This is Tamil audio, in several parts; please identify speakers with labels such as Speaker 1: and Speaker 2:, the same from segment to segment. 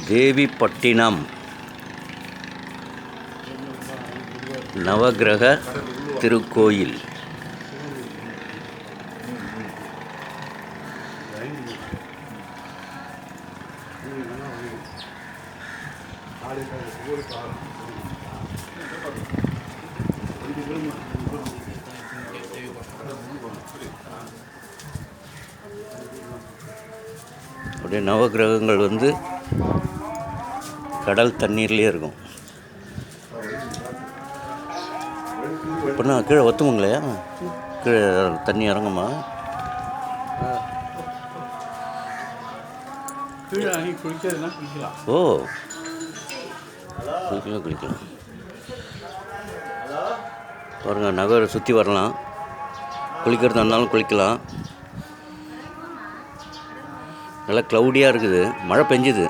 Speaker 1: தேவிப்பட்டினம் நவக்கிரக திருக்கோயில். அப்படியே நவக்கிரகங்கள் வந்து கடல் தண்ணீர்லேயே இருக்கும். இப்போனா கீழே ஒத்துமுங்களையா? கீழே தண்ணி இறங்குமா? ஓ, குளிக்கலாம். பாருங்கள், நகரை சுற்றி வரலாம். குளிக்கிறதா இருந்தாலும் குளிக்கலாம். நல்லா க்ளவுடியாக இருக்குது, மழை பெஞ்சுது.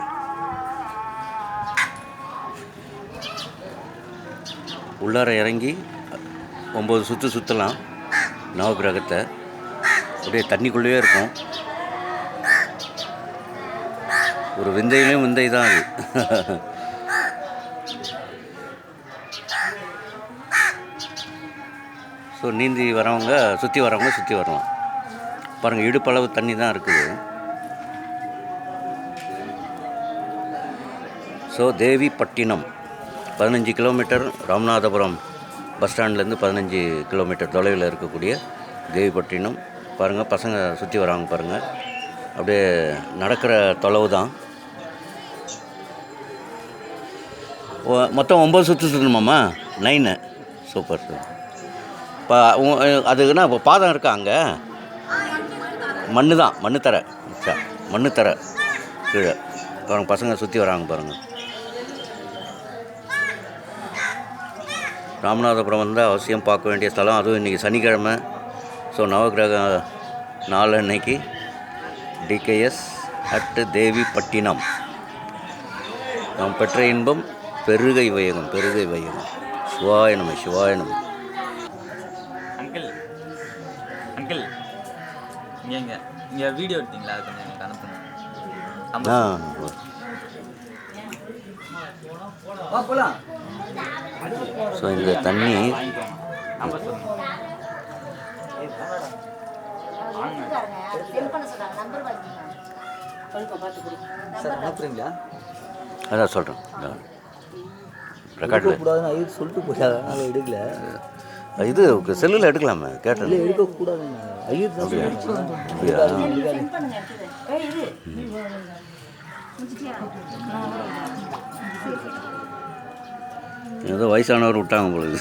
Speaker 1: உள்ளார இறங்கி 9 சுற்று சுற்றலாம் நவக்கிரகத்தை. அப்படியே தண்ணிக்குள்ளேயே இருக்கும். ஒரு விந்தையிலையும் விந்தை தான் அது. ஸோ நீந்தி வரவங்க சுற்றி வரலாம். பாருங்கள், இடுப்பளவு தண்ணி தான் இருக்குது. So Devipattinam 15 kilometre, Ramanathapuram bus ஸ்டாண்ட்லேருந்து 15 கிலோமீட்டர் தொலைவில் இருக்கக்கூடிய தேவிப்பட்டினம். பாருங்கள், பசங்க சுற்றி வராங்க பாருங்கள். அப்படியே நடக்கிற தொலைவு தான். மொத்தம் 9 சுற்று சுற்றணுமாம்மா? 9. Super sir. இப்போ அதுக்குன்னா இப்போ பாதம் இருக்கா? அங்கே மண்ணு தர கீழே பாருங்கள். பசங்க சுற்றி வராங்க பாருங்கள். ராமநாதபுரம் வந்தால் அவசியம் பார்க்க வேண்டிய ஸ்தலம். அதுவும் இன்றைக்கி சனிக்கிழமை. ஸோ நவக்கிரக நாள் அன்னைக்கு டிகேஎஸ் அட் தேவிப்பட்டினம். நாம் பெற்ற இன்பம் பெருகை வையகம். சிவாய நம.
Speaker 2: அங்கிள் இங்கே வீடியோ எடுத்தீங்களா? அது கொஞ்சம் எனக்கு அனுப்புங்க.
Speaker 1: ஸோ இந்த தண்ணி அதான் சொல்கிறேன். ரெக்கார்டில்
Speaker 3: சொல்லிட்டு போய் எடுக்கல.
Speaker 1: இது செல்லில் எடுக்கலாமே, கேட்டேன்.
Speaker 3: எடுக்கக்கூடாது.
Speaker 1: ஏதோ வயசானவர் விட்டாங்க பொழுது.